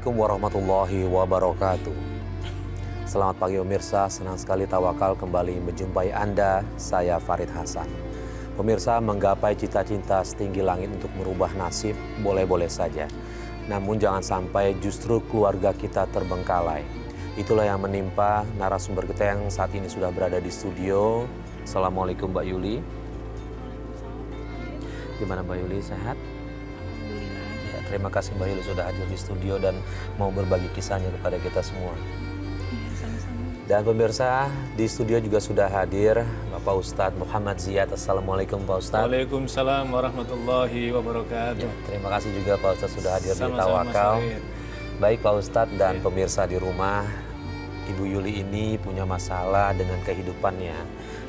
Assalamualaikum warahmatullahi wabarakatuh. Selamat pagi pemirsa, senang sekali Tawakal kembali menjumpai Anda, saya Farid Hasan. Pemirsa, menggapai cita-cita setinggi langit untuk merubah nasib boleh-boleh saja. Namun jangan sampai justru keluarga kita terbengkalai. Itulah yang menimpa narasumber kita yang saat ini sudah berada di studio. Assalamualaikum Mbak Yuli. Gimana Mbak Yuli, sehat? Ya, terima kasih Mbak Yuli sudah hadir di studio dan mau berbagi kisahnya kepada kita semua. Dan pemirsa, di studio juga sudah hadir Bapak Ustadz Muhammad Ziyad. Assalamualaikum Pak Ustadz. Waalaikumsalam warahmatullahi wabarakatuh. Ya, terima kasih juga Pak Ustadz sudah hadir di Sama-sama, Tawakal. Farid. Baik Pak Ustadz dan pemirsa di rumah, Ibu Yuli ini punya masalah dengan kehidupannya,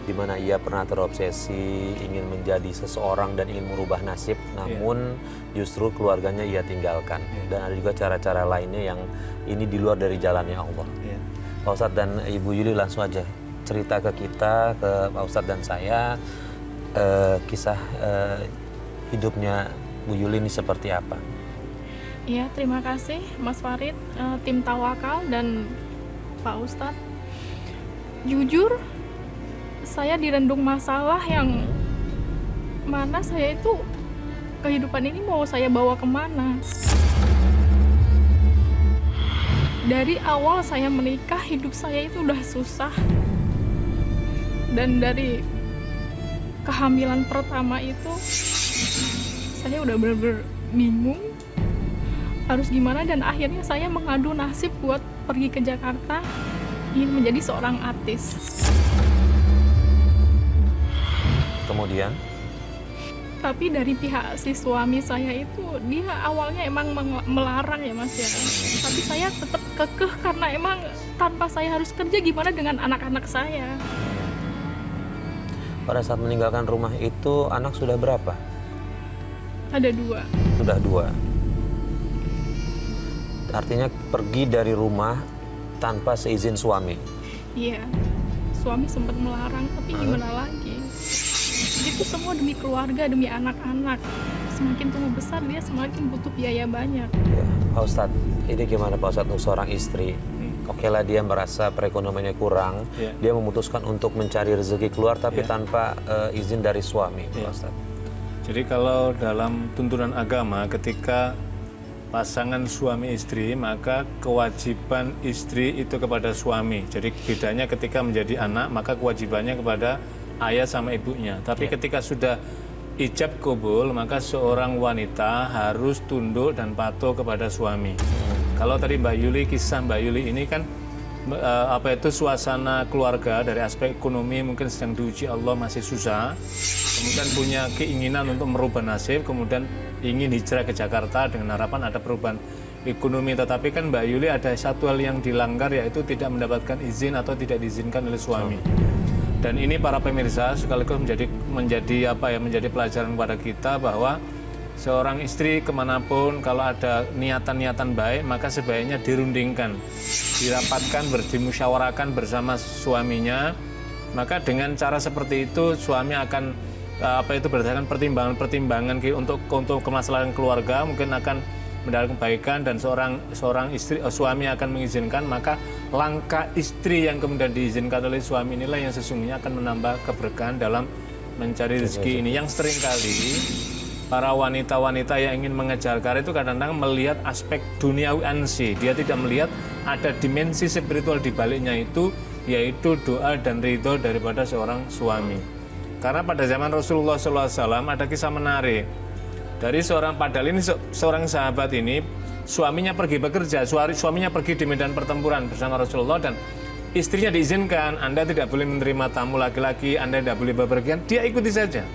di mana ia pernah terobsesi ingin menjadi seseorang dan ingin merubah nasib, namun justru keluarganya ia tinggalkan. Dan ada juga cara-cara lainnya yang ini di luar dari jalannya Allah. Pak Ustadz dan Ibu Yuli langsung aja cerita ke kita, ke Pak Ustadz dan saya, kisah hidupnya Bu Yuli ini seperti apa? Iya, terima kasih Mas Farid, tim Tawakal dan Pak Ustadz. Jujur, saya direndung masalah yang mana saya itu kehidupan ini mau saya bawa kemana. Dari awal saya menikah, hidup saya itu udah susah. Dan dari kehamilan pertama itu, saya udah bener-bener bingung harus gimana. Dan akhirnya saya mengadu nasib buat pergi ke Jakarta, ingin menjadi seorang artis. Kemudian? Tapi dari pihak si suami saya itu, dia awalnya emang melarang ya Mas ya. Tapi saya tetap kekeh karena emang tanpa saya harus kerja, gimana dengan anak-anak saya. Pada saat meninggalkan rumah itu anak sudah berapa? Ada 2. Sudah 2. Artinya pergi dari rumah tanpa seizin suami. Iya, suami sempat melarang, tapi gimana lagi. Itu semua demi keluarga, demi anak-anak. Semakin tumbuh besar, dia semakin butuh biaya banyak. Ya, Pak Ustadz, ini gimana Pak Ustadz untuk seorang istri? Oke lah dia merasa perekonomiannya kurang, dia memutuskan untuk mencari rezeki keluar tapi tanpa izin dari suami, Pak Ustadz. Jadi kalau dalam tuntunan agama, ketika pasangan suami istri, maka kewajiban istri itu kepada suami. Jadi bedanya ketika menjadi anak, maka kewajibannya kepada ayah sama ibunya. Tapi ketika sudah ijab kabul, maka seorang wanita harus tunduk dan patuh kepada suami. Kalau tadi Mbak Yuli, kisah Mbak Yuli ini kan suasana keluarga dari aspek ekonomi mungkin sedang diuji Allah, masih susah. Kemudian punya keinginan untuk merubah nasib, kemudian ingin hijrah ke Jakarta dengan harapan ada perubahan ekonomi. Tetapi kan Mbak Yuli ada satu hal yang dilanggar, yaitu tidak mendapatkan izin atau tidak diizinkan oleh suami. Dan ini para pemirsa sekaligus menjadi pelajaran kepada kita bahwa seorang istri kemanapun kalau ada niatan-niatan baik, maka sebaiknya dirundingkan, dirapatkan, dimusyawarahkan bersama suaminya. Maka dengan cara seperti itu suami akan berdasarkan pertimbangan untuk kemaslahatan keluarga, mungkin akan mendapat kebaikan dan seorang suami akan mengizinkan. Maka langkah istri yang kemudian diizinkan oleh suami inilah yang sesungguhnya akan menambah keberkahan dalam mencari rezeki ini. Yang seringkali para wanita-wanita yang ingin mengejar karir itu kadang-kadang melihat aspek duniawi ansi. Dia tidak melihat ada dimensi spiritual di baliknya itu, yaitu doa dan ridho daripada seorang suami. Karena pada zaman Rasulullah SAW ada kisah menarik. Dari seorang sahabat ini, suaminya pergi bekerja, suaminya pergi di medan pertempuran bersama Rasulullah, dan istrinya diizinkan, Anda tidak boleh menerima tamu laki-laki, Anda tidak boleh bepergian, dia ikuti saja.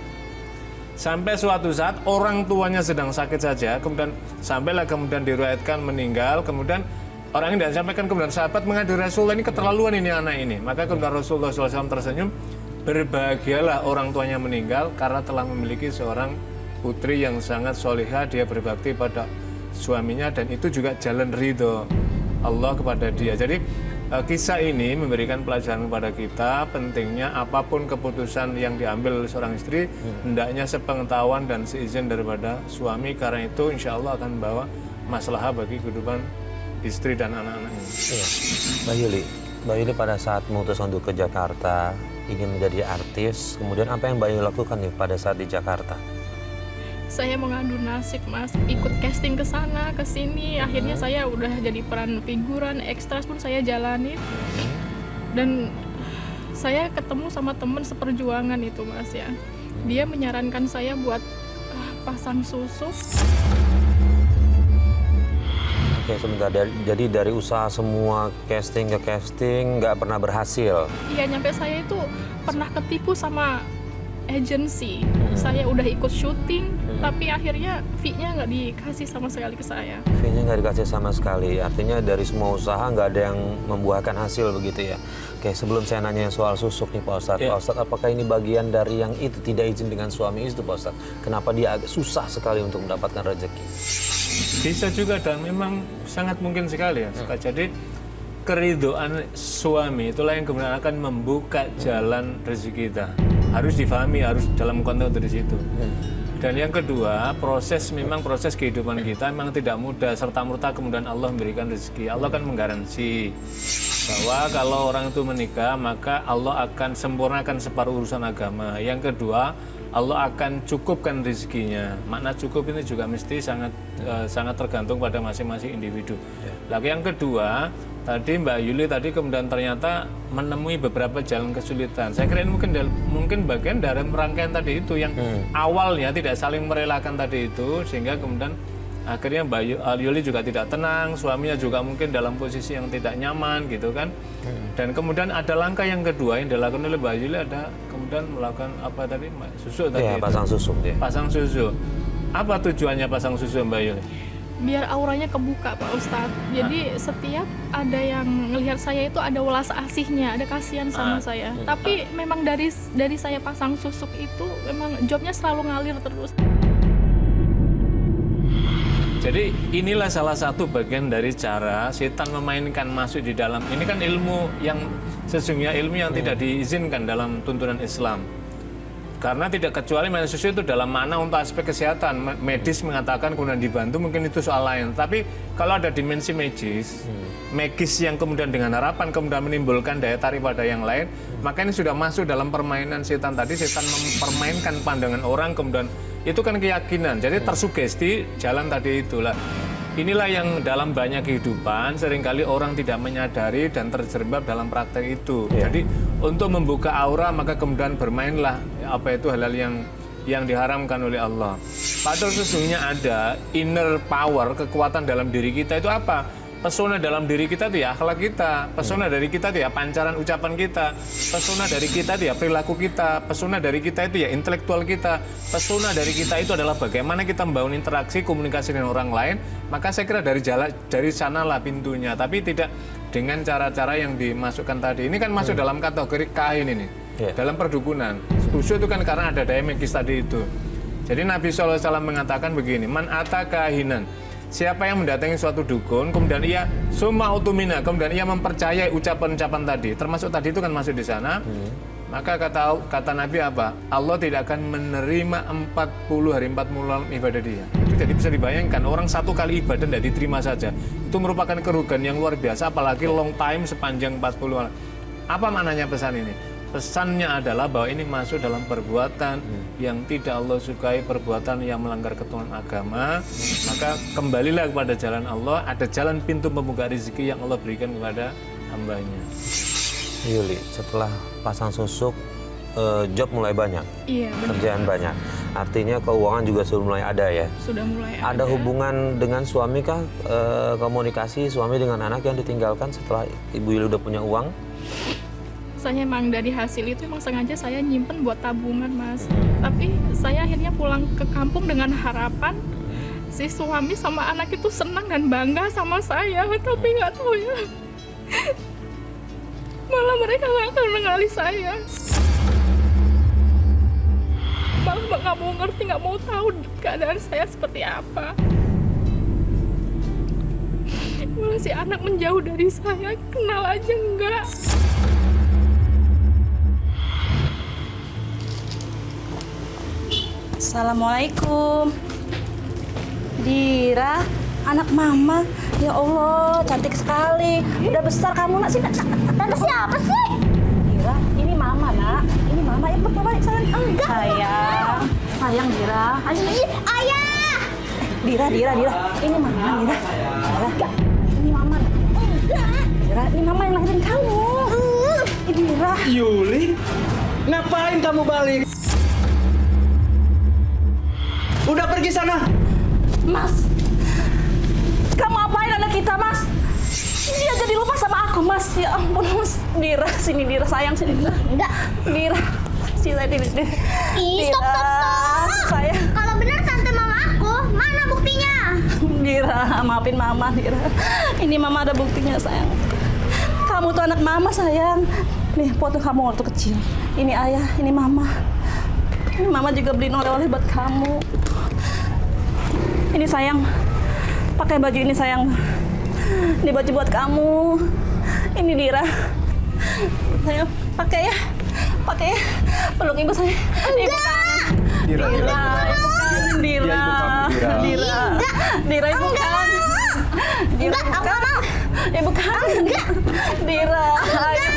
Sampai suatu saat orang tuanya sedang sakit saja, kemudian diriwayatkan meninggal, kemudian orang ini disampaikan, kemudian sahabat mengadu Rasulullah, ini keterlaluan ini anak ini. Maka kemudian Rasulullah SAW tersenyum, berbahagialah orang tuanya meninggal karena telah memiliki seorang putri yang sangat solihah, dia berbakti pada suaminya, dan itu juga jalan ridho Allah kepada dia. Jadi kisah ini memberikan pelajaran kepada kita pentingnya apapun keputusan yang diambil oleh seorang istri, hendaknya sepengetahuan dan seizin daripada suami, karena itu insya Allah akan membawa maslahah bagi kehidupan istri dan anak-anaknya. Iya. Mbak Yuli pada saat memutuskan untuk ke Jakarta, ingin menjadi artis, kemudian apa yang Mbak Yuli lakukan nih pada saat di Jakarta? Saya mengadu nasib Mas, ikut casting ke sana ke sini, akhirnya saya udah jadi peran figuran, ekstras pun saya jalanin. Dan saya ketemu sama teman seperjuangan itu Mas ya. Dia menyarankan saya buat pasang susuk. Oke, sebentar. Jadi dari usaha semua casting ke casting nggak pernah berhasil. Iya, nyampe saya itu pernah ketipu sama agensi. Saya udah ikut syuting, tapi akhirnya fee-nya nggak dikasih sama sekali ke saya. Fee-nya nggak dikasih sama sekali. Artinya dari semua usaha nggak ada yang membuahkan hasil begitu ya. Oke, sebelum saya nanya soal susuk nih Pak Ustadz. Ya. Pak Ustadz, apakah ini bagian dari yang itu tidak izin dengan suami itu Pak Ustadz? Kenapa dia agak susah sekali untuk mendapatkan rezeki? Bisa juga dan memang sangat mungkin sekali ya. Jadi keridhaan suami itulah yang kemudian akan membuka jalan rezeki kita. Harus difahami, harus dalam konteks dari situ. Dan yang kedua, proses kehidupan kita memang tidak mudah serta-merta kemudian Allah memberikan rezeki. Allah kan menggaransi bahwa kalau orang itu menikah maka Allah akan sempurnakan separuh urusan agama. Yang kedua, Allah akan cukupkan rezekinya. Makna cukup ini juga mesti sangat tergantung pada masing-masing individu. Lalu yang kedua, tadi Mbak Yuli tadi kemudian ternyata menemui beberapa jalan kesulitan. Saya kira ini mungkin bagian dari rangkaian tadi itu yang awalnya tidak saling merelakan tadi itu, sehingga kemudian akhirnya Mbak Yuli juga tidak tenang, suaminya juga mungkin dalam posisi yang tidak nyaman gitu kan. Dan kemudian ada langkah yang kedua yang dilakukan oleh Mbak Yuli, ada kemudian melakukan apa tadi, susuk tadi. Iya, pasang susuk dia. Pasang susuk. Apa tujuannya pasang susuk Mbak Yuli? Biar auranya kebuka Pak Ustadz. Jadi setiap ada yang ngelihat saya itu ada welas asihnya, ada kasihan sama saya. Tapi memang dari saya pasang susuk itu memang jobnya selalu ngalir terus. Jadi inilah salah satu bagian dari cara setan memainkan masuk di dalam. Ini kan ilmu yang sesungguhnya ilmu yang tidak diizinkan dalam tuntunan Islam. Karena tidak kecuali main susu itu dalam makna untuk aspek kesehatan. Medis mengatakan kemudian dibantu, mungkin itu soal lain. Tapi kalau ada dimensi magis yang kemudian dengan harapan kemudian menimbulkan daya tarik pada yang lain, maka ini sudah masuk dalam permainan setan tadi. Setan mempermainkan pandangan orang, kemudian itu kan keyakinan. Jadi tersugesti jalan tadi itulah. Inilah yang dalam banyak kehidupan seringkali orang tidak menyadari dan terjerembab dalam praktek itu. Jadi untuk membuka aura maka kemudian bermainlah apa itu hal-hal yang diharamkan oleh Allah. Padahal sesungguhnya ada inner power, kekuatan dalam diri kita itu apa? Pesona dalam diri kita itu ya akhlak kita, pesona dari kita itu ya pancaran ucapan kita, pesona dari kita itu ya perilaku kita, pesona dari kita itu ya intelektual kita, pesona dari kita itu adalah bagaimana kita membangun interaksi komunikasi dengan orang lain. Maka saya kira dari sanalah pintunya, tapi tidak dengan cara-cara yang dimasukkan tadi. Ini kan masuk dalam kategori kahin ini, dalam perdukunan. Setuju itu kan karena ada daya magis tadi itu. Jadi Nabi SAW mengatakan begini, man ata kahinan. Siapa yang mendatangi suatu dukun, kemudian ia summa utumina, kemudian ia mempercayai ucapan-ucapan tadi, termasuk tadi itu kan masuk di sana, maka kata Nabi apa? Allah tidak akan menerima 40 hari 40 malam ibadah dia. Itu jadi bisa dibayangkan, orang satu kali ibadah tidak diterima saja. Itu merupakan kerugian yang luar biasa, apalagi long time sepanjang 40 malam. Apa maknanya pesan ini? Pesannya adalah bahwa ini masuk dalam perbuatan yang tidak Allah sukai, perbuatan yang melanggar ketentuan agama. Maka kembalilah kepada jalan Allah, ada jalan pintu membuka rezeki yang Allah berikan kepada hambanya. Yuli, setelah pasang susuk, job mulai banyak, Iya, benar. kerjaan banyak. Artinya keuangan juga sudah mulai ada ya. Sudah mulai ada. Ada hubungan dengan suami kah? Komunikasi suami dengan anak yang ditinggalkan setelah Ibu Yuli udah punya uang? Saya emang dari hasil itu emang sengaja saya nyimpen buat tabungan Mas. Tapi saya akhirnya pulang ke kampung dengan harapan si suami sama anak itu senang dan bangga sama saya. Tapi nggak tahu ya, malah mereka nggak akan mengenali saya. Malah nggak mau ngerti, nggak mau tahu keadaan saya seperti apa. Malah si anak menjauh dari saya, kenal aja enggak. Assalamualaikum. Dira, anak mama. Ya Allah, cantik sekali. Udah besar kamu, nak. Sini, tante siapa sih? Dira, ini mama, nak. Ini mama. Ya, mama, sayang. Enggak. Sayang. Sayang, Dira. Ayo, ayah. Dira. Ini mama, Dira. Dira. Ini mama. Enggak. Dira, ini mama yang lahirin kamu. Ini Dira. Yuli, ngapain kamu balik? Udah pergi sana. Mas, kamu apain anak kita, Mas? Dia jadi lupa sama aku, Mas. Ya ampun, Mas. Dira, sini Dira, sayang, sini Dira. Enggak. Dira, sini Dira. Ih, stop. Sayang. Kalau benar tante mama aku, mana buktinya? Dira, maafin mama, Dira. Ini mama ada buktinya, sayang. Kamu tuh anak mama, sayang. Nih, foto kamu waktu kecil. Ini ayah, ini mama. Ini mama juga beliin oleh-oleh buat kamu. Ini sayang, pakai baju ini sayang. Ini baju buat kamu. Ini Dira. Sayang, pakai ya. Peluk ibu saya. Ibu kan. Dira. Dira ibu kan. Enggak, aku nggak mau. Ibu kan. Dira. Ayo.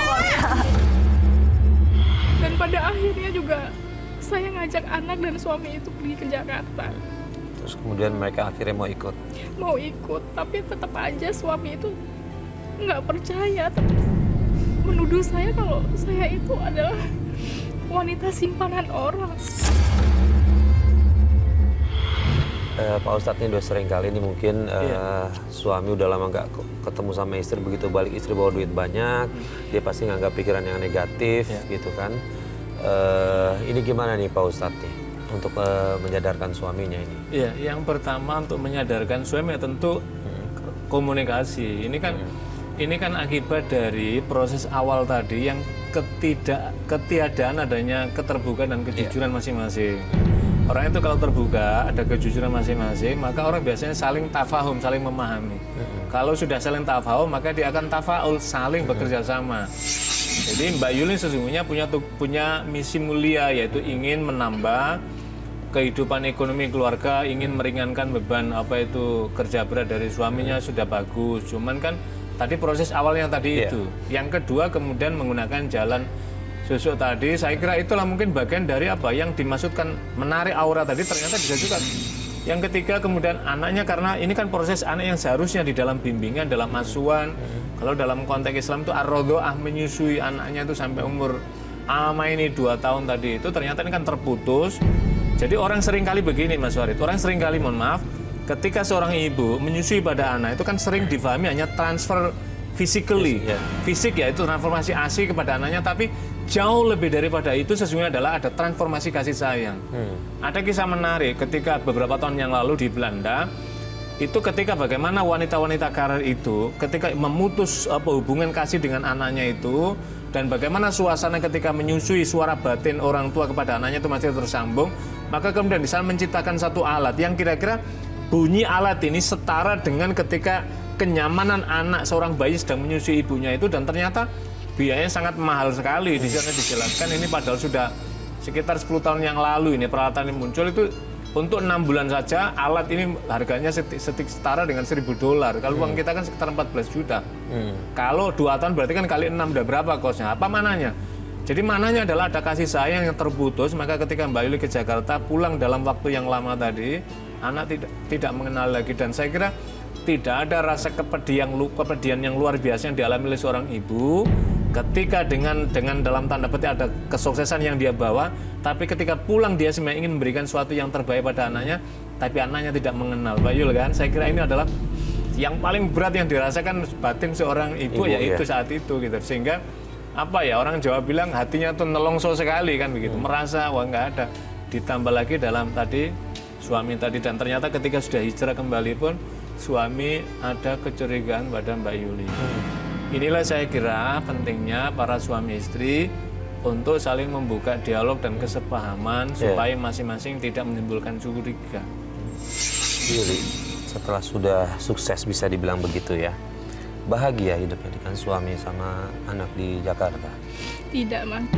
Dan pada akhirnya juga saya ngajak anak dan suami itu pergi ke Jakarta. Terus kemudian mereka akhirnya mau ikut. Tapi tetap aja suami itu nggak percaya, tetap menuduh saya kalau saya itu adalah wanita simpanan orang. Pak Ustadz ini udah sering kali nih mungkin suami udah lama nggak ketemu sama istri, begitu balik istri bawa duit banyak, dia pasti nganggap pikiran yang negatif gitu kan. Ini gimana nih Pak Ustadz nih untuk menyadarkan suaminya ini? Iya, yang pertama untuk menyadarkan suami tentu komunikasi. Ini kan akibat dari proses awal tadi yang ketiadaan adanya keterbukaan dan kejujuran masing-masing. Orang itu kalau terbuka, ada kejujuran masing-masing, maka orang biasanya saling tafahum, saling memahami. Kalau sudah saling tafahum, maka dia akan tafaul, saling bekerja sama. Jadi Mbak Yuli sesungguhnya punya misi mulia, yaitu ingin menambah kehidupan ekonomi keluarga, ingin meringankan beban kerja berat dari suaminya sudah bagus. Cuman kan tadi proses awalnya tadi itu. Yang kedua kemudian menggunakan jalan susuk tadi, saya kira itulah mungkin bagian dari yang dimaksudkan menarik aura tadi, ternyata bisa juga. Yang ketiga kemudian anaknya, karena ini kan proses anak yang seharusnya di dalam bimbingan, dalam asuhan. Kalau dalam konteks Islam itu ar-rodho'ah, menyusui anaknya itu sampai umur ini 2 tahun tadi itu, ternyata ini kan terputus. Jadi orang sering kali begini Mas Warid, orang sering kali, mohon maaf, ketika seorang ibu menyusui pada anak itu kan sering difahami hanya transfer physically, fisik ya, itu transformasi ASI kepada anaknya, tapi jauh lebih daripada itu sesungguhnya adalah ada transformasi kasih sayang. Ada kisah menarik ketika beberapa tahun yang lalu di Belanda, itu ketika bagaimana wanita-wanita karir itu ketika memutus hubungan kasih dengan anaknya itu, dan bagaimana suasana ketika menyusui suara batin orang tua kepada anaknya itu masih tersambung, maka kemudian bisa menciptakan satu alat yang kira-kira bunyi alat ini setara dengan ketika kenyamanan anak seorang bayi sedang menyusui ibunya itu, dan ternyata biayanya sangat mahal sekali. Di sana dijelaskan ini padahal sudah sekitar 10 tahun yang lalu ini peralatan ini muncul, itu untuk 6 bulan saja alat ini harganya setara dengan $1.000. Kalau uang kita kan sekitar 14 juta. Kalau 2 tahun berarti kan kali 6 udah berapa kosnya? Apa mananya? Jadi mananya adalah ada kasih sayang yang terputus, maka ketika Mbak Yuli ke Jakarta pulang dalam waktu yang lama tadi, anak tidak mengenal lagi, dan saya kira tidak ada rasa kepedihan yang luar biasa yang dialami oleh seorang ibu ketika dengan dalam tanda petik ada kesuksesan yang dia bawa, tapi ketika pulang dia sebenarnya ingin memberikan sesuatu yang terbaik pada anaknya, tapi anaknya tidak mengenal. Mbak Yul kan, saya kira ini adalah yang paling berat yang dirasakan batin seorang ibu yaitu saat itu gitu. Sehingga orang Jawa bilang hatinya tuh nelongso sekali kan begitu, merasa nggak ada. Ditambah lagi dalam tadi suami tadi, dan ternyata ketika sudah hijrah kembali pun suami ada kecurigaan pada Mbak Yuli. Inilah saya kira pentingnya para suami istri untuk saling membuka dialog dan kesepahaman supaya masing-masing tidak menimbulkan curiga. Yuli, setelah sudah sukses bisa dibilang begitu ya, bahagia hidupnya dengan suami sama anak di Jakarta? Tidak, Mas.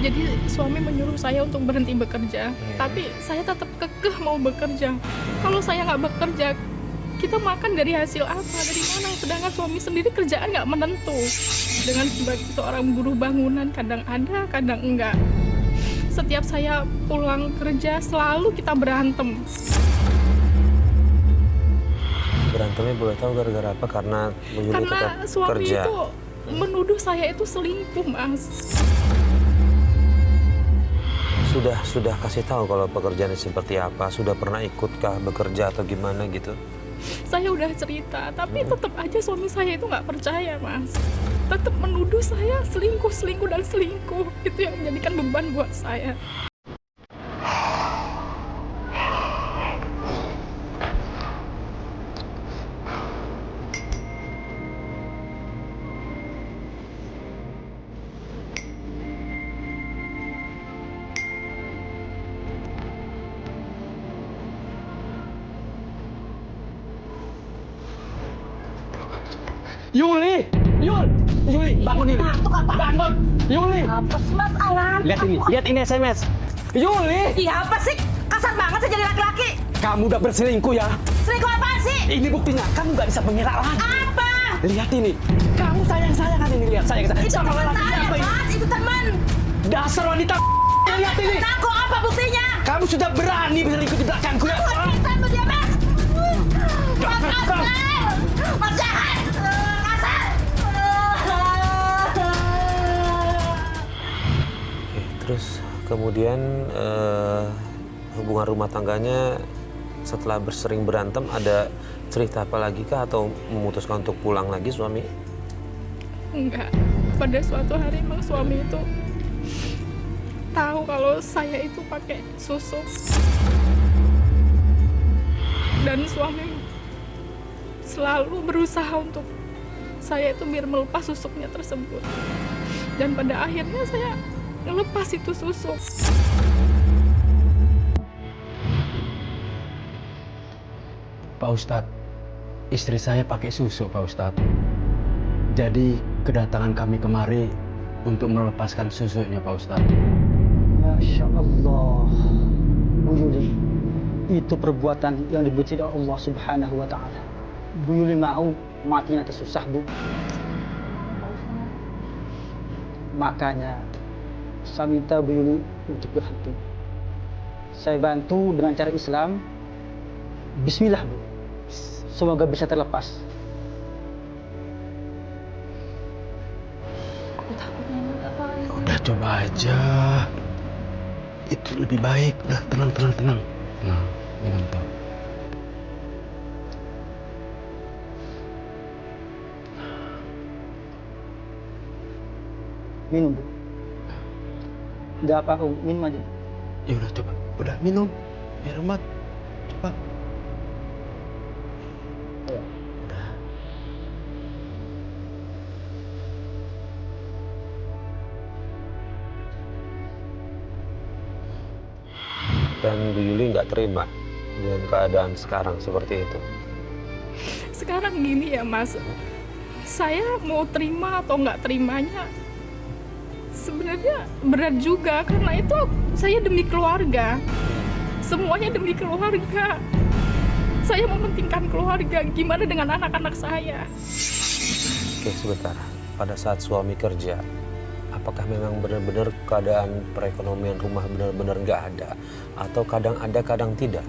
Jadi suami menyuruh saya untuk berhenti bekerja, tapi saya tetap kekeh mau bekerja. Kalau saya nggak bekerja, kita makan dari hasil apa? Dari mana? Sedangkan suami sendiri kerjaan nggak menentu. Dengan sebagai seorang buruh bangunan, kadang ada, kadang enggak. Setiap saya pulang kerja, selalu kita berantem. Berantemnya boleh tahu gara-gara apa? Karena Bu Yuli Karena tetap suami kerja. itu menuduh saya itu selingkuh, Mas. Sudah kasih tahu kalau pekerjaannya seperti apa? Sudah pernah ikutkah bekerja atau gimana gitu? Saya udah cerita, tapi tetap aja suami saya itu nggak percaya, Mas. Tetap menuduh saya selingkuh. Itu yang menjadikan beban buat saya. Yuli! Yuli, bangun Yuli! Bangun! Yuli! Apa sih Mas Alan? Lihat ini SMS. Yuli! Iya apa sih? Kasar banget sih jadi laki-laki. Kamu udah berselingkuh ya? Selingkuh apaan sih? Ini buktinya, kamu nggak bisa mengelak lagi. Apa? Lihat ini, kamu sayang-sayangan ini, lihat sayang. Itu Sama teman lelaki saya, apa ini? Mas. Itu teman. Dasar wanita. Lihat ini, Aku apa buktinya? kamu sudah berani berselingkuh di belakangku ya? Aku cinta sama dia, Mas. Mas Dasar kasar. kau. Mas jahat. Kasar. Oke, terus kemudian hubungan rumah tangganya setelah sering berantem ada cerita apa lagi kah atau memutuskan untuk pulang lagi suami? Enggak. Pada suatu hari emang suami itu tahu kalau saya itu pakai susuk. Dan suami selalu berusaha untuk saya itu biar melepas susuknya tersebut. Dan pada akhirnya saya ngelepas itu susuk. Pak Ustadz, istri saya pakai susu, Pak Ustadz. Jadi kedatangan kami kemari untuk melepaskan susunya, Pak Ustadz. Masya Allah, Bu Yuli, itu perbuatan yang dibenci oleh Allah Subhanahu wa Ta'ala. Bu Yuli mau matinya tersusah, Bu. Makanya saya minta Bu Yuli untuk berhenti. Saya bantu dengan cara Islam. Bismillah, Bu. Semoga bisa terlepas. Udah coba aja. Itu lebih baik. Udah tenang. Nah, minum tuh. Minum, Bu. Tidak apa-apa, Bu. Minum aja. Ya udah coba. Udah minum. Biar hemat. Coba. Dan Bu Yuli nggak terima dengan keadaan sekarang seperti itu. Sekarang gini ya, Mas. Saya mau terima atau nggak terimanya sebenarnya berat juga, karena itu saya demi keluarga. Semuanya demi keluarga. Saya mementingkan keluarga. Gimana dengan anak-anak saya? Oke, sebentar. Pada saat suami kerja, apakah memang benar-benar keadaan perekonomian rumah benar-benar nggak ada? Atau kadang ada, kadang tidak?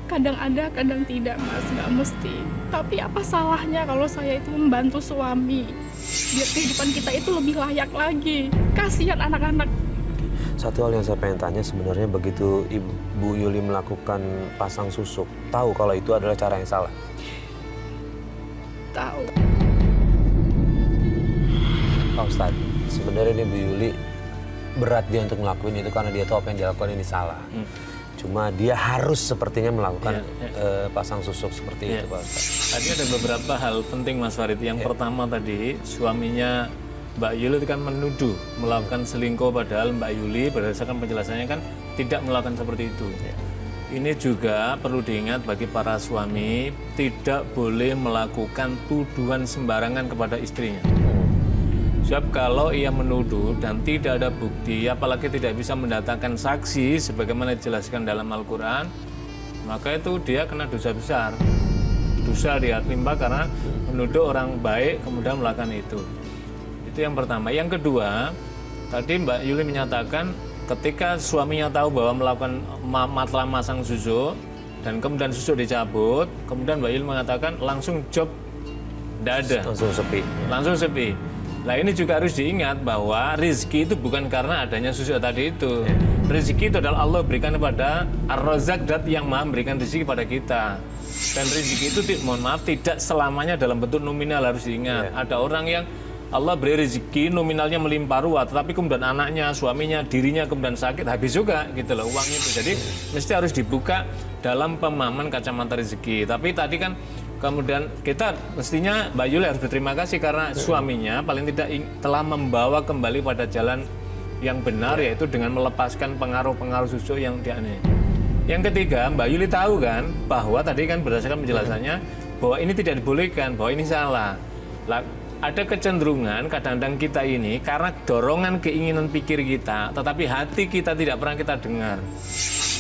Kadang ada, kadang tidak, Mas. Nggak mesti. Tapi apa salahnya kalau saya itu membantu suami? Biar kehidupan kita itu lebih layak lagi. Kasihan anak-anak. Satu hal yang saya pengen tanya, sebenarnya begitu Ibu Yuli melakukan pasang susuk, tahu kalau itu adalah cara yang salah? Tahu. Pak Ustadz, sebenarnya ini Bu Yuli berat dia untuk ngelakuin itu karena dia tahu apa yang dia lakukan ini salah. Cuma dia harus sepertinya melakukan pasang susuk seperti itu, Pak Ustadz. Tadi ada beberapa hal penting, Mas Farid. Yang pertama tadi, suaminya Mbak Yuli itu kan menuduh melakukan selingkuh, padahal Mbak Yuli berdasarkan penjelasannya kan tidak melakukan seperti itu. Ini juga perlu diingat bagi para suami, tidak boleh melakukan tuduhan sembarangan kepada istrinya. Sebab kalau ia menuduh dan tidak ada bukti, apalagi tidak bisa mendatangkan saksi sebagaimana dijelaskan dalam Al-Quran, maka itu dia kena dosa besar. Dosa dia timpa karena menuduh orang baik kemudian melakukan itu. Itu yang pertama. Yang kedua, tadi Mbak Yuli menyatakan ketika suaminya tahu bahwa melakukan telah masang susuk dan kemudian susuk dicabut, kemudian Mbak Yuli mengatakan langsung job dada. Langsung sepi. Langsung sepi. Nah ini juga harus diingat bahwa rezeki itu bukan karena adanya susuk tadi itu. Rezeki itu adalah Allah berikan kepada Ar-Razzaq, Dat yang maha memberikan rezeki kepada kita. Dan rezeki itu, mohon maaf, tidak selamanya dalam bentuk nominal, harus diingat. Ada orang yang Allah beri rezeki nominalnya melimpah ruah, tetapi kemudian anaknya, suaminya, dirinya kemudian sakit, habis juga gitu loh uang itu. Jadi mesti harus dibuka dalam pemahaman kacamata rezeki. Tapi tadi kan kemudian kita mestinya Mbak Yuli harus berterima kasih karena suaminya paling tidak telah membawa kembali pada jalan yang benar, yaitu dengan melepaskan pengaruh-pengaruh susuk yang dianiaya. Yang ketiga, Mbak Yuli tahu kan bahwa tadi kan berdasarkan penjelasannya bahwa ini tidak dibolehkan, bahwa ini salah. Ada kecenderungan kadang-kadang kita ini karena dorongan keinginan pikir kita, tetapi hati kita tidak pernah kita dengar.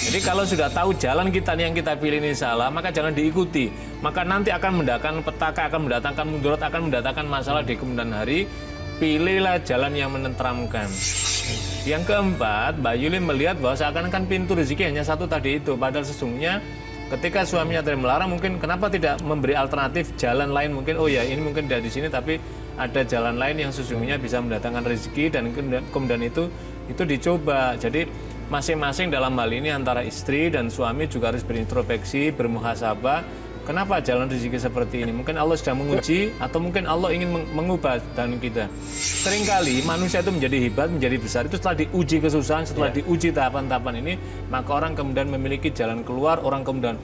Jadi kalau sudah tahu jalan kita yang kita pilih ini salah, maka jangan diikuti. Maka nanti akan mendatangkan petaka, akan mendatangkan mudarat, akan mendatangkan masalah di kemudian hari. Pilihlah jalan yang menenteramkan. Yang keempat, Mbak Yuli melihat bahwa seakan-akan pintu rezeki hanya satu tadi itu. Padahal sesungguhnya ketika suaminya tadi melarang, mungkin kenapa tidak memberi alternatif jalan lain? Mungkin, oh ya ini mungkin tidak di sini, tapi ada jalan lain yang sesungguhnya bisa mendatangkan rezeki dan kemudian itu dicoba. Jadi masing-masing dalam hal ini antara istri dan suami juga harus berintrospeksi, bermuhasabah. Kenapa jalan rezeki seperti ini? Mungkin Allah sedang menguji atau mungkin Allah ingin mengubah dan kita. Seringkali manusia itu menjadi hebat, menjadi besar itu setelah diuji kesusahan, setelah diuji tahapan-tahapan ini, maka orang kemudian memiliki jalan keluar, orang kemudian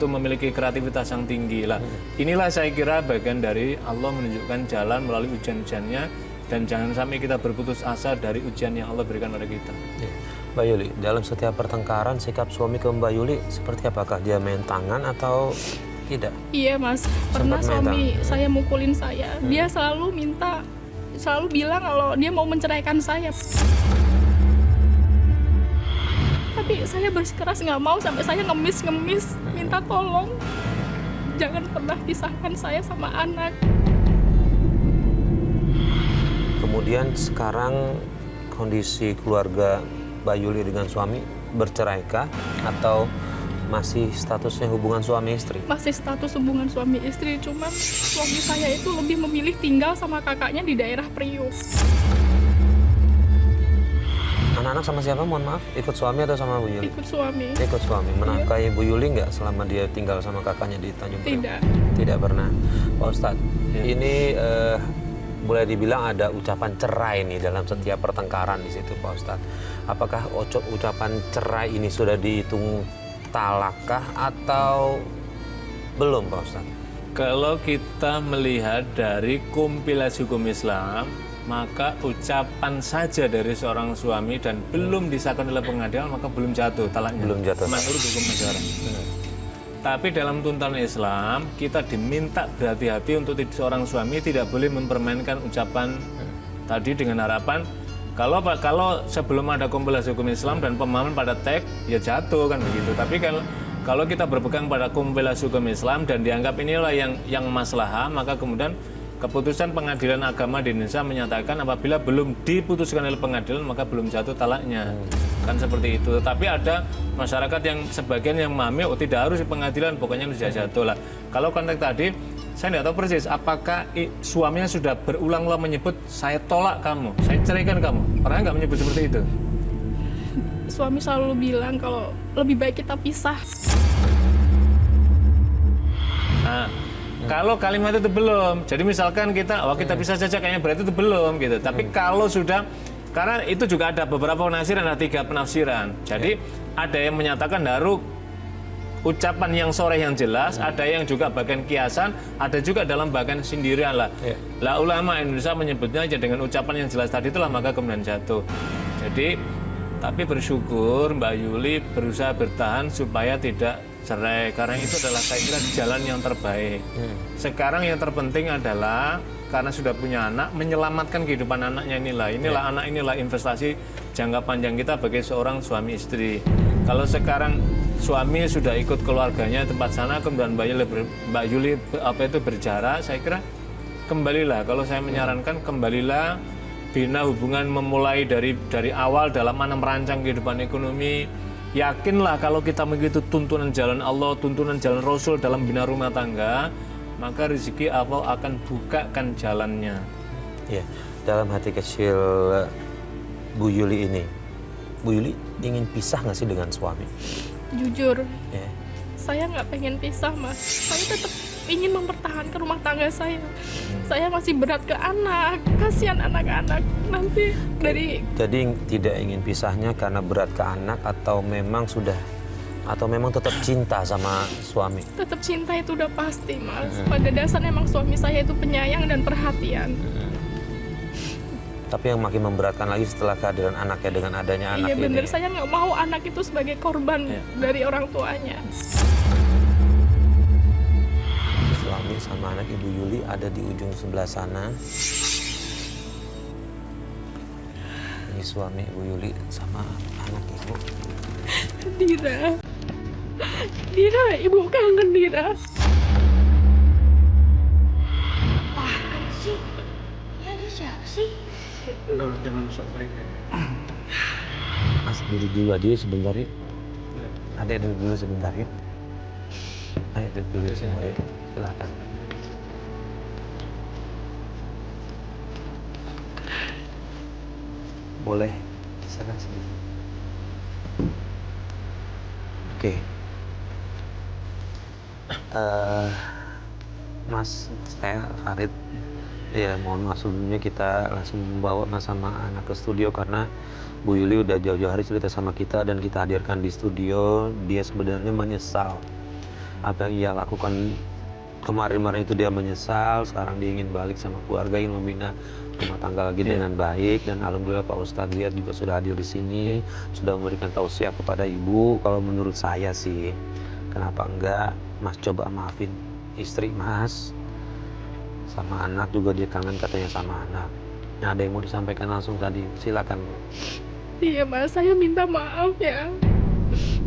memiliki kreativitas yang tinggi lah. Inilah saya kira bagian dari Allah menunjukkan jalan melalui ujian-ujiannya, dan jangan sampai kita berputus asa dari ujian yang Allah berikan pada kita. Ya. Mbak Yuli, dalam setiap pertengkaran sikap suami ke Mbak Yuli seperti apakah? Dia main tangan atau tidak? Iya mas, pernah suami saya mukulin saya. Dia selalu bilang kalau dia mau menceraikan saya. Tapi saya bersikeras nggak mau, sampai saya ngemis, minta tolong. Jangan pernah pisahkan saya sama anak. Kemudian sekarang kondisi keluarga Mbak Yuli dengan suami berceraikah atau masih statusnya hubungan suami istri? Masih status hubungan suami istri, cuman suami saya itu lebih memilih tinggal sama kakaknya di daerah Priuk. Anak-anak sama siapa, mohon maaf? Ikut suami atau sama Bu Yuli? Ikut suami. Ikut suami. Menafkahi Bu Yuli nggak selama dia tinggal sama kakaknya di Tanjung Priok? Tidak. Tidak pernah. Pak Ustadz, ini boleh dibilang ada ucapan cerai nih dalam setiap pertengkaran di situ, Pak Ustadz. Apakah ucapan cerai ini sudah dihitung talakkah atau belum, Pak Ustadz? Kalau kita melihat dari kompilasi hukum Islam, maka ucapan saja dari seorang suami dan belum disahkan oleh pengadilan, maka belum jatuh talaknya. Belum jatuh. Menurut hukum negara. Tapi dalam tuntunan Islam, kita diminta berhati-hati untuk seorang suami tidak boleh mempermainkan ucapan tadi dengan harapan kalau sebelum ada kompilasi hukum Islam dan pemahaman pada teks, ya jatuh kan begitu. Tapi kalau kita berpegang pada kompilasi hukum Islam dan dianggap inilah yang maslahah, maka kemudian keputusan pengadilan agama di Indonesia menyatakan apabila belum diputuskan oleh pengadilan maka belum jatuh talaknya. Kan seperti itu. Tapi ada masyarakat yang sebagian yang memahami tidak harus di pengadilan, pokoknya sudah jatuh lah. Kalau konteks tadi saya tidak tahu persis apakah suaminya sudah berulang-ulang menyebut saya tolak kamu, saya ceraikan kamu. Pernah nggak menyebut seperti itu? Suami selalu bilang kalau lebih baik kita pisah. Nah, kalau kalimat itu belum, jadi misalkan kita bisa saja kayaknya berarti itu belum gitu. Tapi kalau sudah, karena itu juga ada beberapa penafsiran, ada 3 penafsiran. Jadi ada yang menyatakan harus ucapan yang sore yang jelas, ada yang juga bagian kiasan, ada juga dalam bagian sindiran lah. Lah ulama Indonesia menyebutnya aja dengan ucapan yang jelas tadi itulah maka kemudian jatuh. Jadi tapi bersyukur Mbak Yuli berusaha bertahan supaya tidak cerai, karena itu adalah saya kira jalan yang terbaik. Sekarang yang terpenting adalah karena sudah punya anak, menyelamatkan kehidupan anaknya inilah anak inilah investasi jangka panjang kita bagi seorang suami istri. Kalau sekarang suami sudah ikut keluarganya tempat sana, kemudian Mbak Yuli berjarak, saya kira kembalilah. Kalau saya menyarankan kembalilah, bina hubungan memulai dari awal dalam mana merancang kehidupan ekonomi. Yakinlah kalau kita mengikuti tuntunan jalan Allah, tuntunan jalan Rasul dalam bina rumah tangga, maka rezeki Allah akan bukakan jalannya. Ya, dalam hati kecil Bu Yuli ini, Bu Yuli ingin pisah nggak sih dengan suami? Jujur, Ya. saya nggak pengen pisah, Mas. Saya tetap ingin mempertahankan rumah tangga saya. Saya masih berat ke anak, kasihan anak-anak nanti dari. Jadi tidak ingin pisahnya karena berat ke anak atau memang tetap cinta sama suami? Tetap cinta itu udah pasti, Mas. Pada dasarnya emang suami saya itu penyayang dan perhatian. Tapi yang makin memberatkan lagi setelah kehadiran anaknya dengan adanya anak Iya ini. bener, saya nggak mau anak itu sebagai korban dari orang tuanya. Suami sama anak Ibu Yuli ada di ujung sebelah sana. Ini suami Ibu Yuli sama anak Ibu. Dira, ibu kangen Dira. Ya, ini siapa sih? Udah, jangan sok baik. Mas duduk dulu aja sebentar ya. Adek duduk dulu sebentar ya. Ayo duduk dulu sebentar ya. Silakan. Boleh silakan sini. Oke. Mas, saya Farid. Ya, mohon maaf sebelumnya kita langsung membawa Mas sama anak ke studio karena Bu Yuli udah jauh-jauh hari cerita sama kita dan kita hadirkan di studio. Dia sebenarnya menyesal apa yang ia lakukan kemarin-kemarin itu. Dia menyesal, sekarang dia ingin balik sama keluarga, ingin membina rumah tangga lagi dengan baik. Dan alhamdulillah Pak Ustadz lihat juga sudah hadir di sini, sudah memberikan tausiah kepada ibu. Kalau menurut saya sih, kenapa enggak Mas coba maafin istri Mas, sama anak juga, dia kangen katanya sama anak. Nah, ada yang mau disampaikan langsung tadi, silakan. Iya Mas, saya minta maaf ya.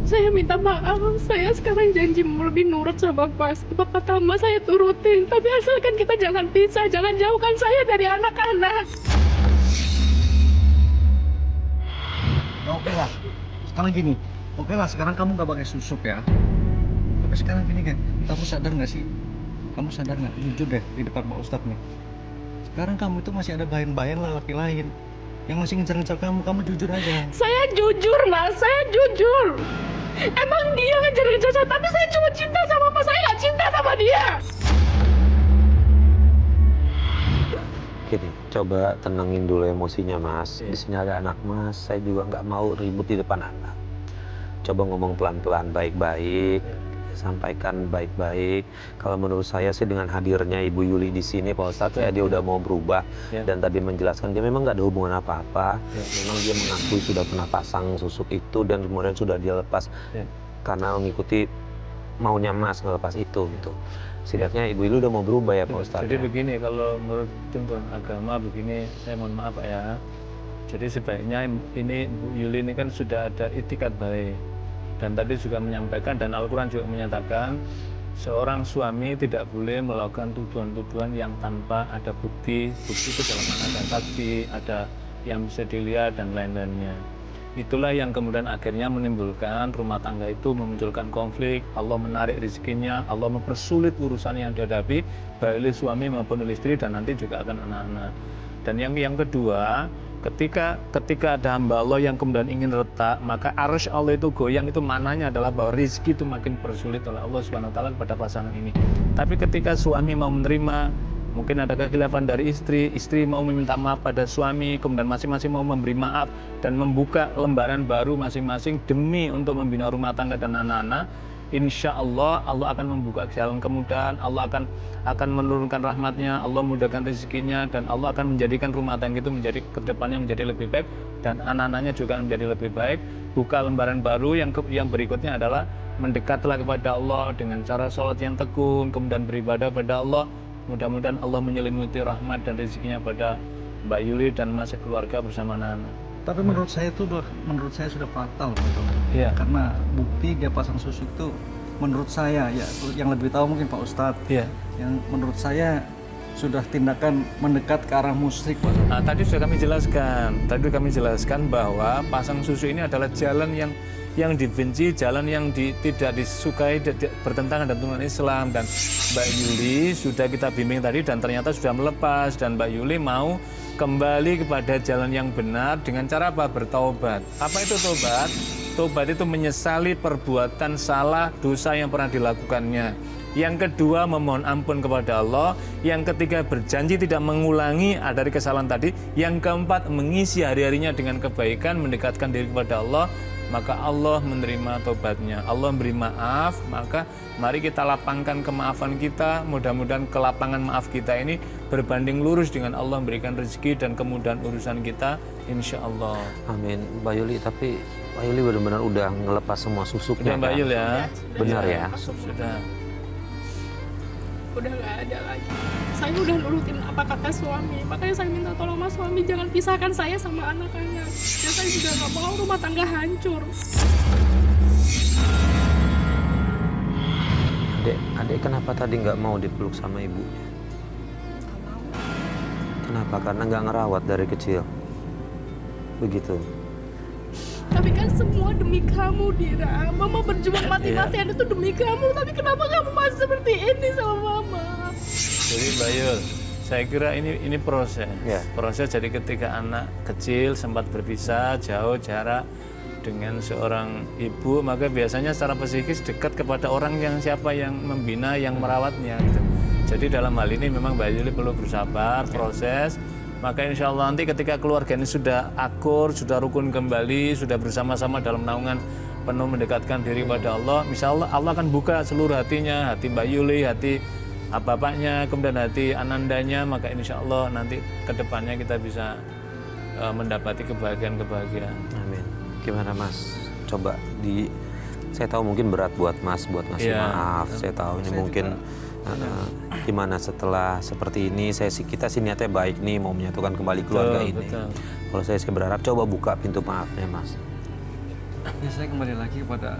Saya minta maaf, saya sekarang janji mau lebih nurut sama Mas. Apa kata Mas saya turutin, tapi asalkan kita jangan pisah, jangan jauhkan saya dari anak-anak. Oke lah, sekarang gini. Oke lah, sekarang kamu gak pakai susuk ya. Tapi sekarang gini kan, kamu sadar gak sih? Kamu sadar gak? Jujur deh di depan Pak Ustadz nih. Sekarang kamu itu masih ada bayan-bayan laki lain yang masih ngejar-ngejar kamu. Kamu jujur aja. Saya jujur Mas, saya jujur. Emang dia ngejar-ngejar saya, tapi saya cuma cinta sama Mas, saya gak cinta sama dia. Gini, coba tenangin dulu emosinya Mas. Di sini ada anak Mas, saya juga nggak mau ribut di depan anak. Coba ngomong pelan-pelan, baik-baik, sampaikan baik-baik. Kalau menurut saya sih dengan hadirnya Ibu Yuli di sini, Pak Ustadz, ya dia udah mau berubah dan tadi menjelaskan dia memang nggak ada hubungan apa-apa. Memang dia mengakui sudah pernah pasang susuk itu dan kemudian sudah dia lepas karena mengikuti maunya Mas ngelepas itu gitu. Setidaknya Ibu Yuli udah mau berubah ya Pak Ustadz. Jadi begini, kalau menurut tuntunan agama begini, saya mohon maaf Pak ya. Jadi sebaiknya ini Bu Yuli ini kan sudah ada itikat baik. Dan tadi juga menyampaikan dan Al-Quran juga menyatakan seorang suami tidak boleh melakukan tuduhan-tuduhan yang tanpa ada bukti. Bukti itu dalam mana ada saksi, ada yang bisa dilihat dan lain-lainnya. Itulah yang kemudian akhirnya menimbulkan rumah tangga itu memunculkan konflik. Allah menarik rezekinya, Allah mempersulit urusan yang dihadapi baik oleh suami maupun oleh istri dan nanti juga akan anak-anak. Dan yang kedua, ketika ada hamba Allah yang kemudian ingin retak, maka arsy Allah itu goyang. Itu maknanya adalah bahwa rezeki itu makin persulit oleh Allah SWT pada pasangan ini. Tapi ketika suami mau menerima, mungkin ada kekhilafan dari istri mau meminta maaf pada suami, kemudian masing-masing mau memberi maaf dan membuka lembaran baru masing-masing demi untuk membina rumah tangga dan anak-anak, insya Allah akan membuka jalan kemudahan, Allah akan menurunkan rahmatnya, Allah mudahkan rezekinya, dan Allah akan menjadikan rumah tangga itu menjadi kedepannya menjadi lebih baik dan anak-anaknya juga menjadi lebih baik. Buka lembaran baru yang berikutnya adalah mendekatlah kepada Allah dengan cara sholat yang tekun, kemudian beribadah pada Allah. Mudah-mudahan Allah menyelimuti rahmat dan rezekinya pada Mbak Yuli dan masih keluarga bersama anak-anak. Tapi menurut saya sudah fatal, Pak. Iya. Karena bukti dia pasang susu itu menurut saya ya, yang lebih tahu mungkin Pak Ustadz. Iya. Yang menurut saya sudah tindakan mendekat ke arah musyrik, Pak. Nah, tadi sudah kami jelaskan bahwa pasang susu ini adalah jalan yang dibenci, jalan yang tidak disukai, bertentangan dengan tuntunan Islam. Dan Mbak Yuli sudah kita bimbing tadi dan ternyata sudah melepas, dan Mbak Yuli mau kembali kepada jalan yang benar dengan cara apa? Bertaubat. Apa itu taubat? Taubat itu menyesali perbuatan salah, dosa yang pernah dilakukannya. Yang kedua, memohon ampun kepada Allah. Yang ketiga, berjanji tidak mengulangi dari kesalahan tadi. Yang keempat, mengisi hari-harinya dengan kebaikan, mendekatkan diri kepada Allah. Maka Allah menerima taubatnya. Allah memberi maaf, maka mari kita lapangkan kemaafan kita. Mudah-mudahan kelapangan maaf kita ini berbanding lurus dengan Allah memberikan rezeki dan kemudahan urusan kita, insya Allah. Amin. Mbak Yuli, tapi Mbak Yuli benar-benar udah ngelepas semua susuknya. Sudah Mbak kan? Yuli ya? Benar ya? Sudah. Udah nggak ada lagi. Saya udah nurutin apa kata suami. Makanya saya minta tolong mas suami jangan pisahkan saya sama anak-anak. Ya saya juga nggak mau rumah tangga hancur. Adek kenapa tadi nggak mau dipeluk sama ibunya? Kenapa? Karena nggak ngerawat dari kecil. Begitu. Tapi kan semua demi kamu, Dira. Mama berjuang mati-matian itu demi kamu. Tapi kenapa kamu masih seperti ini sama mama? Jadi Mbak Yul, saya kira ini proses. Ya. Proses jadi ketika anak kecil sempat berpisah, jauh jarak dengan seorang ibu, maka biasanya secara psikis dekat kepada orang yang siapa yang membina, yang merawatnya. Gitu. Jadi dalam hal ini memang Mbak Yuli perlu bersabar, proses. Maka insya Allah nanti ketika keluarga ini sudah akur, sudah rukun kembali, sudah bersama-sama dalam naungan penuh mendekatkan diri kepada Allah, insya Allah Allah akan buka seluruh hatinya, hati Mbak Yuli, hati bapaknya, kemudian hati anandanya, maka insya Allah nanti ke depannya kita bisa mendapati kebahagiaan-kebahagiaan. Amin. Gimana Mas? Coba saya tahu mungkin berat buat Mas, buat ngasih maaf. Saya tahu ini mungkin gimana setelah seperti ini, kita sih niatnya baik nih, mau menyatukan kembali keluarga ini. Betul. Kalau saya berharap coba buka pintu maafnya Mas. Ya saya kembali lagi kepada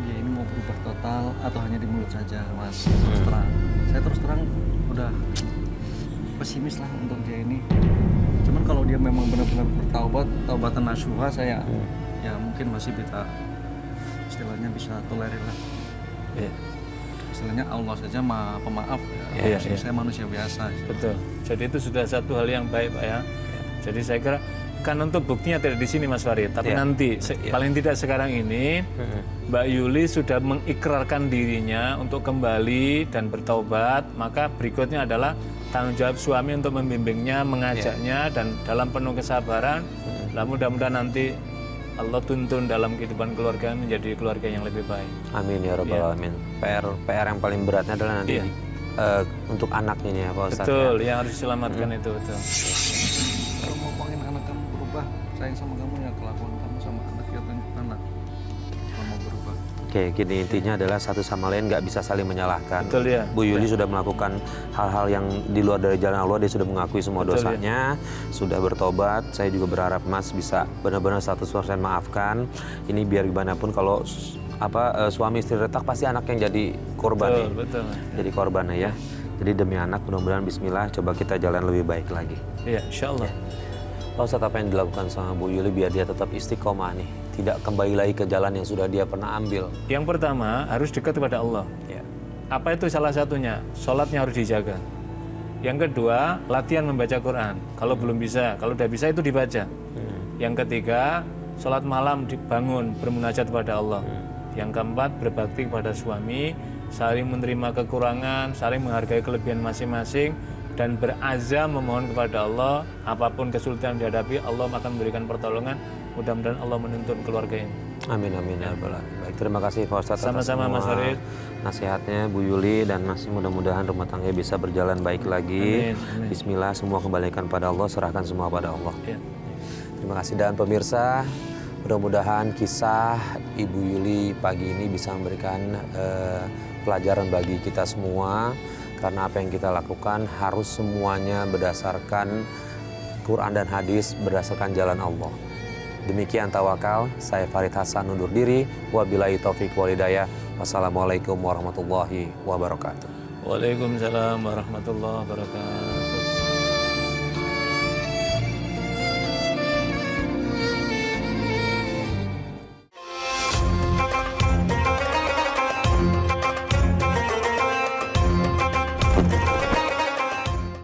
dia ini mau berubah total atau hanya di mulut saja, Mas. Terus terang. Saya terus terang udah pesimis lah untuk dia ini. Cuman kalau dia memang benar-benar bertaubat, taubatan nasuha, saya ya mungkin masih bisa istilahnya bisa tolerir lah. Ya. Istilahnya Allah saja pemaaf ya. Saya manusia biasa. Betul. Jadi itu sudah satu hal yang baik Pak ya. Jadi saya kira kan untuk buktinya tidak di sini Mas Farid, tapi nanti paling tidak sekarang ini Mbak Yuli sudah mengikrarkan dirinya untuk kembali dan bertaubat, maka berikutnya adalah tanggung jawab suami untuk membimbingnya, mengajaknya dan dalam penuh kesabaran. Lalu mudah-mudahan nanti Allah tuntun dalam kehidupan keluarga menjadi keluarga yang lebih baik. Amin ya rabbal alamin. PR yang paling beratnya adalah nanti untuk anaknya nih ya Pak Ustadz. Betul, yang harus diselamatkan itu betul. Kalau mau pengen anak kamu berubah, sayang sama kamu ya kelakuan kamu sama anak ya anak. Kalau mau berubah. Oke, gini intinya adalah satu sama lain nggak bisa saling menyalahkan. Betul ya. Bu Yuli sudah melakukan hal-hal yang di luar dari jalan Allah, dia sudah mengakui semua dosanya, sudah bertobat. Saya juga berharap Mas bisa benar-benar 100% maafkan. Ini biar gimana pun kalau suami istri retak pasti anak yang jadi korban. Betul. Jadi korban ya. Jadi demi anak mudah-mudahan bismillah coba kita jalan lebih baik lagi. Iya, insya Allah. Pak Ustadz, apa yang dilakukan sama Bu Yuli biar dia tetap istiqomah nih, tidak kembali lagi ke jalan yang sudah dia pernah ambil? Yang pertama harus dekat kepada Allah. Ya. Apa itu salah satunya? Sholatnya harus dijaga. Yang kedua, latihan membaca Quran. Kalau belum bisa, kalau udah bisa itu dibaca. Yang ketiga, sholat malam dibangun, bermunajat kepada Allah. Yang keempat, berbakti kepada suami, saling menerima kekurangan, saling menghargai kelebihan masing-masing, dan berazam memohon kepada Allah. Apapun kesulitan yang dihadapi, Allah akan memberikan pertolongan. Mudah-mudahan Allah menuntun keluarga ini. Amin amin ya rabbal alamin. Baik, terima kasih Pak Ustadz atas Sama-sama, Mas semua Farid. nasihatnya Bu Yuli, dan masih mudah-mudahan rumah tangga bisa berjalan baik lagi. Amin. Bismillah, semua kembalikan pada Allah, serahkan semua pada Allah. Ya. Terima kasih, dan pemirsa, Mudah-mudahan kisah Ibu Yuli pagi ini bisa memberikan pelajaran bagi kita semua, karena apa yang kita lakukan harus semuanya berdasarkan Quran dan hadis, berdasarkan jalan Allah. Demikian Tawakal, saya Farid Hasan undur diri. Wabillahi taufiq wal hidayah. Wassalamualaikum warahmatullahi wabarakatuh. Waalaikumsalam warahmatullahi wabarakatuh.